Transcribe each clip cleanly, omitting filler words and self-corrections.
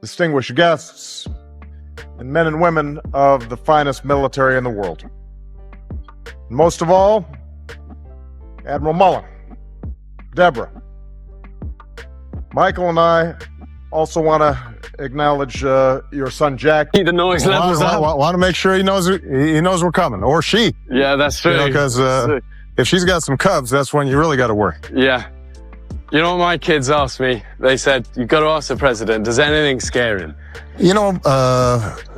distinguished guests, and men and women of the finest military in the world. And most of all, Admiral Mullen, Deborah, Michael, and I also want to acknowledge your son Jack. The noise levels up. Want to make sure he knows we're coming, or she. Yeah, that's true. Because if she's got some cubs, that's when you really got to worry. Yeah. You know what my kids asked me? They said, "You got to ask the president. Does anything scare him?"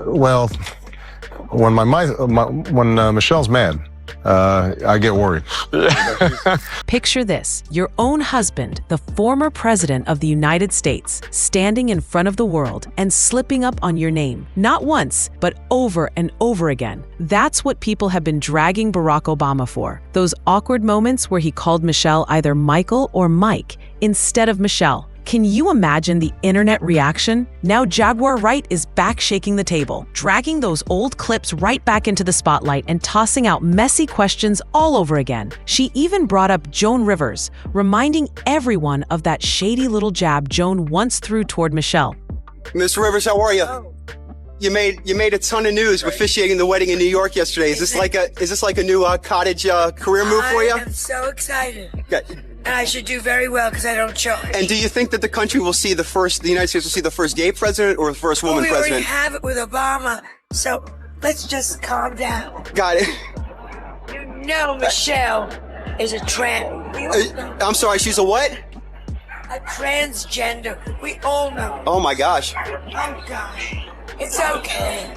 Well, when Michelle's mad, I get worried. Picture this, your own husband, the former president of the United States, standing in front of the world and slipping up on your name, not once, but over and over again. That's what people have been dragging Barack Obama for. Those awkward moments where he called Michelle either Michael or Mike instead of Michelle. Can you imagine the internet reaction? Now Jaguar Wright is back shaking the table, dragging those old clips right back into the spotlight and tossing out messy questions all over again. She even brought up Joan Rivers, reminding everyone of that shady little jab Joan once threw toward Michelle. Miss Rivers, how are you? You made a ton of news officiating the wedding in New York yesterday. Is this like a new cottage career move for you? I am so excited. Okay. And I should do very well because I don't charge. And do you think that the United States will see the first gay president or the first woman we already president? have it with Obama, so let's just calm down. Got it. You know Michelle is a I'm sorry, she's a what? a transgender. We all know. Oh my gosh. Oh gosh. It's okay.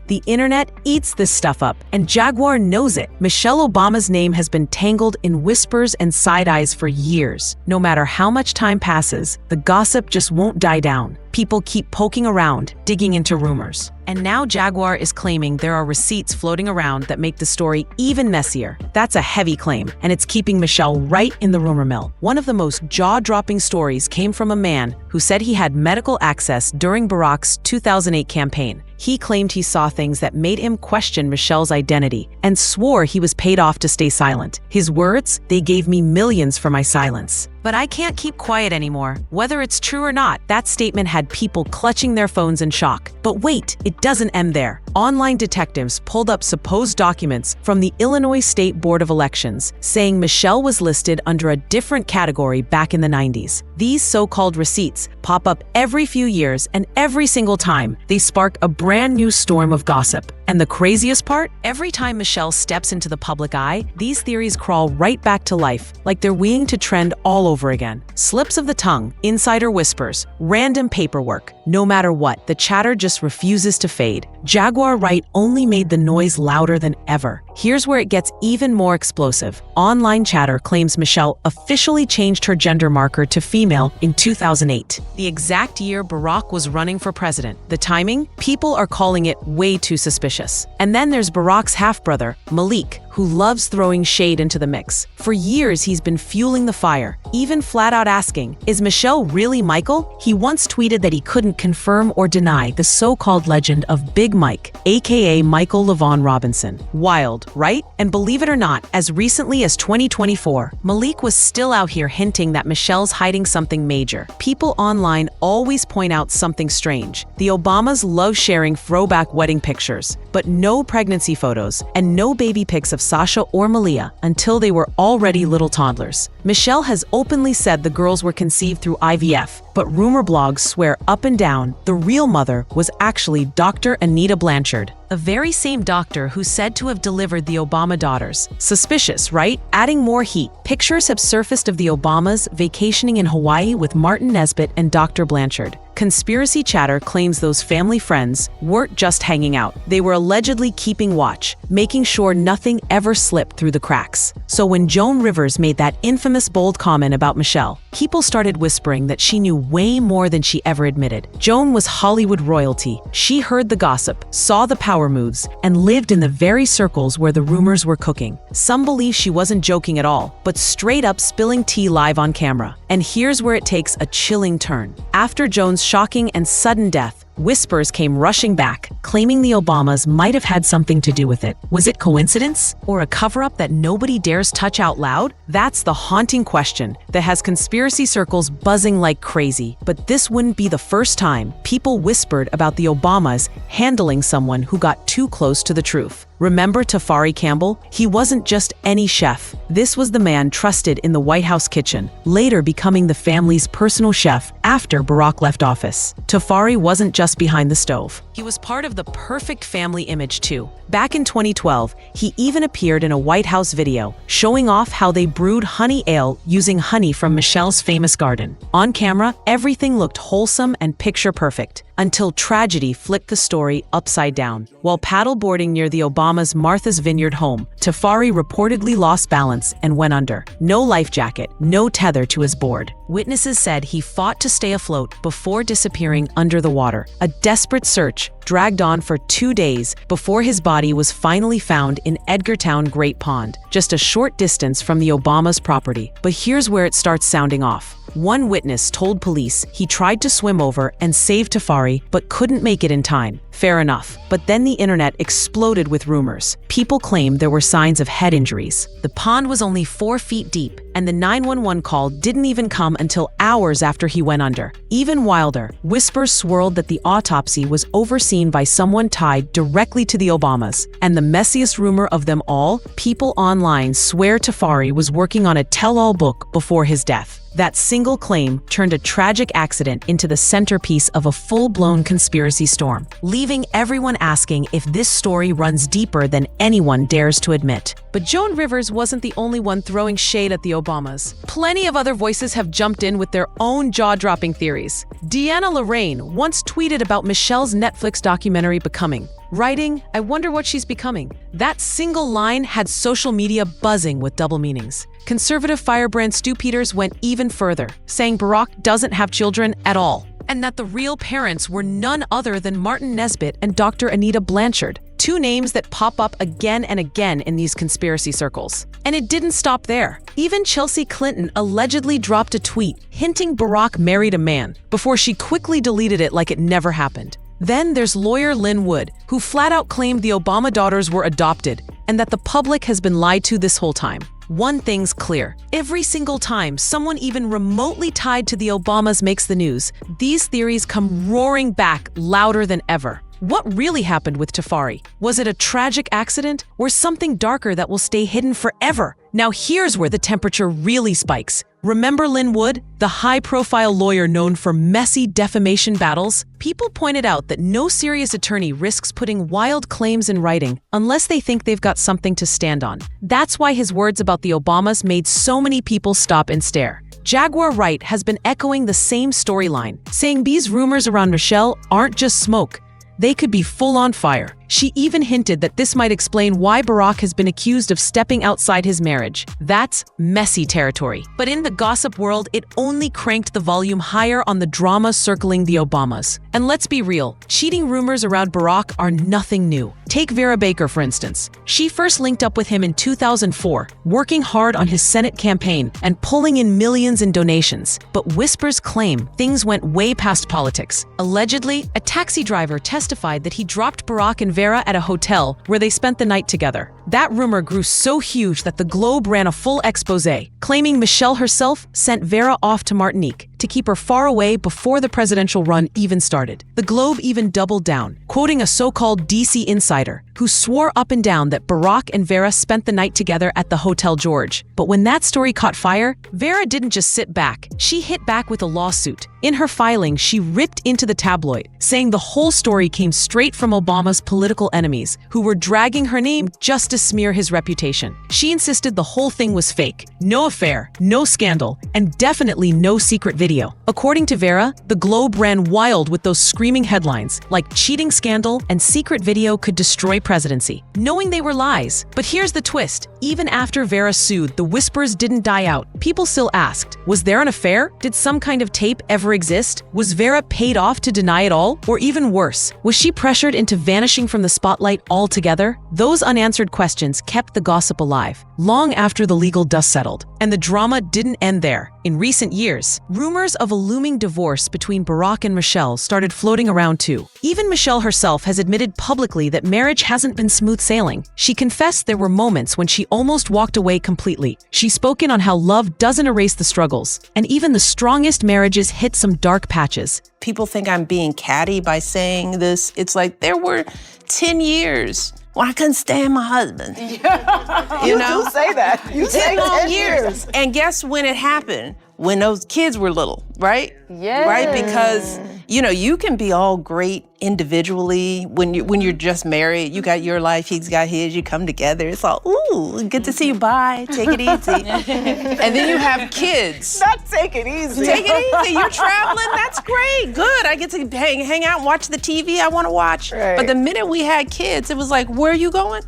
The internet eats this stuff up, and Jaguar knows it. Michelle Obama's name has been tangled in whispers and side eyes for years. No matter how much time passes, the gossip just won't die down. People keep poking around, digging into rumors. And now Jaguar is claiming there are receipts floating around that make the story even messier. That's a heavy claim, and it's keeping Michelle right in the rumor mill. One of the most jaw-dropping stories came from a man who said he had medical access during Barack's 2008 campaign. He claimed he saw things that made him question Michelle's identity and swore he was paid off to stay silent. His words, "They gave me millions for my silence. But I can't keep quiet anymore." Whether it's true or not, that statement had people clutching their phones in shock. But wait, it doesn't end there. Online detectives pulled up supposed documents from the Illinois State Board of Elections saying Michelle was listed under a different category back in the 90s. These so-called receipts pop up every few years, and every single time, they spark a brand new storm of gossip. And the craziest part? Every time Michelle steps into the public eye, these theories crawl right back to life, like they're waiting to trend all over again. Slips of the tongue, insider whispers, random paperwork. No matter what, the chatter just refuses to fade. Jaguar Wright only made the noise louder than ever. Here's where it gets even more explosive. Online chatter claims Michelle officially changed her gender marker to female in 2008, the exact year Barack was running for president. The timing? People are calling it way too suspicious. And then there's Barack's half-brother, Malik, who loves throwing shade into the mix. For years, he's been fueling the fire, even flat out asking, "Is Michelle really Michael?" He once tweeted that he couldn't confirm or deny the so-called legend of Big Mike, aka Michael LaVaughn Robinson. Wild, right? And believe it or not, as recently as 2024, Malik was still out here hinting that Michelle's hiding something major. People online always point out something strange. The Obamas love sharing throwback wedding pictures, but no pregnancy photos and no baby pics of Sasha or Malia until they were already little toddlers. Michelle has openly said the girls were conceived through IVF, but rumor blogs swear up and down the real mother was actually Dr. Anita Blanchard, the very same doctor who said to have delivered the Obama daughters. Suspicious, right? Adding more heat, pictures have surfaced of the Obamas vacationing in Hawaii with Martin Nesbitt and Dr. Blanchard. Conspiracy chatter claims those family friends weren't just hanging out. They were allegedly keeping watch, making sure nothing ever slipped through the cracks. So when Joan Rivers made that infamous bold comment about Michelle, people started whispering that she knew way more than she ever admitted. Joan was Hollywood royalty. She heard the gossip, saw the power moves, and lived in the very circles where the rumors were cooking. Some believe she wasn't joking at all, but straight up spilling tea live on camera. And here's where it takes a chilling turn. After Joan's shocking and sudden death, whispers came rushing back, claiming the Obamas might have had something to do with it. Was it coincidence? Or a cover-up that nobody dares touch out loud? That's the haunting question that has conspiracy circles buzzing like crazy. But this wouldn't be the first time people whispered about the Obamas handling someone who got too close to the truth. Remember Tafari Campbell? He wasn't just any chef. This was the man trusted in the White House kitchen, later becoming the family's personal chef after Barack left office. Tafari wasn't just behind the stove. He was part of the perfect family image too. Back in 2012, he even appeared in a White House video, showing off how they brewed honey ale using honey from Michelle's famous garden. On camera, everything looked wholesome and picture perfect, until tragedy flipped the story upside down. While paddleboarding near the Obamas' Martha's Vineyard home, Tafari reportedly lost balance and went under. No life jacket, no tether to his board. Witnesses said he fought to stay afloat before disappearing under the water. A desperate search dragged on for 2 days before his body was finally found in Edgartown Great Pond, just a short distance from the Obamas' property. But here's where it starts sounding off. One witness told police he tried to swim over and save Tafari, but couldn't make it in time. Fair enough. But then the internet exploded with rumors. People claimed there were signs of head injuries. The pond was only 4 feet deep, and the 911 call didn't even come until hours after he went under. Even wilder, whispers swirled that the autopsy was overseen by someone tied directly to the Obamas. And the messiest rumor of them all, people online swear Tafari was working on a tell-all book before his death. That single claim turned a tragic accident into the centerpiece of a full-blown conspiracy storm, leaving everyone asking if this story runs deeper than anyone dares to admit. But Joan Rivers wasn't the only one throwing shade at the Obamas. Plenty of other voices have jumped in with their own jaw-dropping theories. Deanna Lorraine once tweeted about Michelle's Netflix documentary Becoming, writing, "I wonder what she's becoming." That single line had social media buzzing with double meanings. Conservative firebrand Stu Peters went even further, saying Barack doesn't have children at all, and that the real parents were none other than Martin Nesbitt and Dr. Anita Blanchard, two names that pop up again and again in these conspiracy circles. And it didn't stop there. Even Chelsea Clinton allegedly dropped a tweet hinting Barack married a man, before she quickly deleted it like it never happened. Then there's lawyer Lynn Wood, who flat out claimed the Obama daughters were adopted and that the public has been lied to this whole time. One thing's clear. Every single time someone even remotely tied to the Obamas makes the news, these theories come roaring back louder than ever. What really happened with Tafari? Was it a tragic accident or something darker that will stay hidden forever? Now here's where the temperature really spikes. Remember Lynn Wood, the high-profile lawyer known for messy defamation battles? People pointed out that no serious attorney risks putting wild claims in writing unless they think they've got something to stand on. That's why his words about the Obamas made so many people stop and stare. Jaguar Wright has been echoing the same storyline, saying these rumors around Michelle aren't just smoke. They could be full on fire. She even hinted that this might explain why Barack has been accused of stepping outside his marriage. That's messy territory. But in the gossip world, it only cranked the volume higher on the drama circling the Obamas. And let's be real, cheating rumors around Barack are nothing new. Take Vera Baker, for instance. She first linked up with him in 2004, working hard on his Senate campaign and pulling in millions in donations. But whispers claim things went way past politics. Allegedly, a taxi driver testified that he dropped Barack and Vera at a hotel where they spent the night together. That rumor grew so huge that the Globe ran a full expose, claiming Michelle herself sent Vera off to Martinique to keep her far away before the presidential run even started. The Globe even doubled down, quoting a so-called DC insider who swore up and down that Barack and Vera spent the night together at the Hotel George. But when that story caught fire, Vera didn't just sit back. She hit back with a lawsuit. In her filing, she ripped into the tabloid, saying the whole story came straight from Obama's political enemies, who were dragging her name just to smear his reputation. She insisted the whole thing was fake. No affair, no scandal, and definitely no secret video. According to Vera, the Globe ran wild with those screaming headlines, like cheating scandal and secret video could destroy presidency, knowing they were lies. But here's the twist. Even after Vera sued, the whispers didn't die out. People still asked, was there an affair? Did some kind of tape ever exist? Was Vera paid off to deny it all? Or even worse, was she pressured into vanishing from the spotlight altogether? Those unanswered questions questions kept the gossip alive, long after the legal dust settled. And the drama didn't end there. In recent years, rumors of a looming divorce between Barack and Michelle started floating around too. Even Michelle herself has admitted publicly that marriage hasn't been smooth sailing. She confessed there were moments when she almost walked away completely. She's spoken on how love doesn't erase the struggles, and even the strongest marriages hit some dark patches. People think I'm being catty by saying this. It's like there were 10 years when I couldn't stand my husband. You know? do say that. You say 10 years. And guess when it happened? When those kids were little, right? Yeah. Right? Because, you know, you can be all great individually when you're just married. You got your life, he's got his, you come together. It's all, ooh, good to see you, bye, take it easy. And then you have kids. Not take it easy. Take it easy, you're traveling, that's great, good. I get to hang out and watch the TV I wanna watch. Right. But the minute we had kids, it was like, where are you going?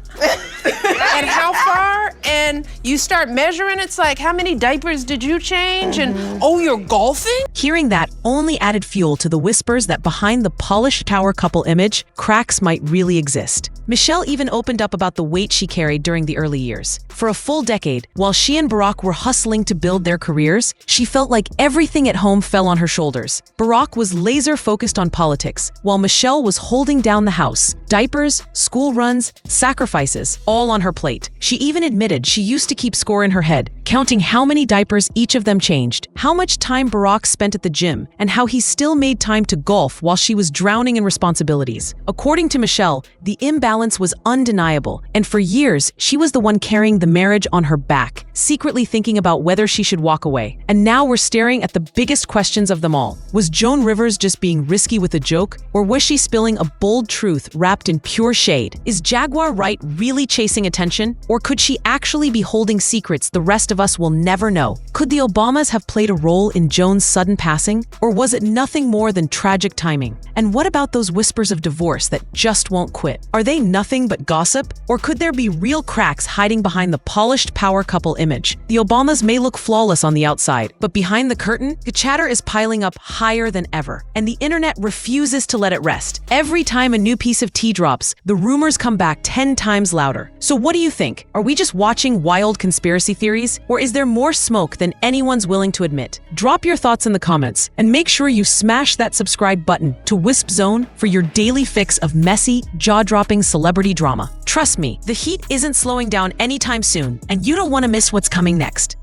And how far? And you start measuring, it's like, how many diapers did you change? And, oh, you're golfing? Hearing that only added fuel to the whispers that behind the polished power couple image, cracks might really exist. Michelle even opened up about the weight she carried during the early years. For a full decade, while she and Barack were hustling to build their careers, she felt like everything at home fell on her shoulders. Barack was laser focused on politics, while Michelle was holding down the house. Diapers, school runs, sacrifices, all on her plate. She even admitted she used to keep score in her head, counting how many diapers each of them changed, how much time Barack spent at the gym, and how he still made time to golf while she was drowning in responsibilities. According to Michelle, the imbalance was undeniable, and for years, she was the one carrying the marriage on her back, secretly thinking about whether she should walk away. And now we're staring at the biggest questions of them all. Was Joan Rivers just being risky with a joke, or was she spilling a bold truth wrapped in pure shade? Is Jaguar Wright really chasing attention, or could she actually be holding secrets the rest of us will never know? Could the Obamas have played a role in Joan's sudden passing, or was it nothing more than tragic timing? And what about those whispers of divorce that just won't quit? Are they nothing but gossip, or could there be real cracks hiding behind the polished power couple image? The Obamas may look flawless on the outside, but behind the curtain, the chatter is piling up higher than ever, and the internet refuses to let it rest. Every time a new piece of tea drops, the rumors come back 10 times louder. So what do you think? Are we just watching wild conspiracy theories, or is there more smoke than anyone's willing to admit? Drop your thoughts in the comments, and make sure you smash that subscribe button to Wisp Zone for your daily fix of messy, jaw-dropping celebrity drama. Trust me, the heat isn't slowing down anytime soon, and you don't want to miss what's coming next.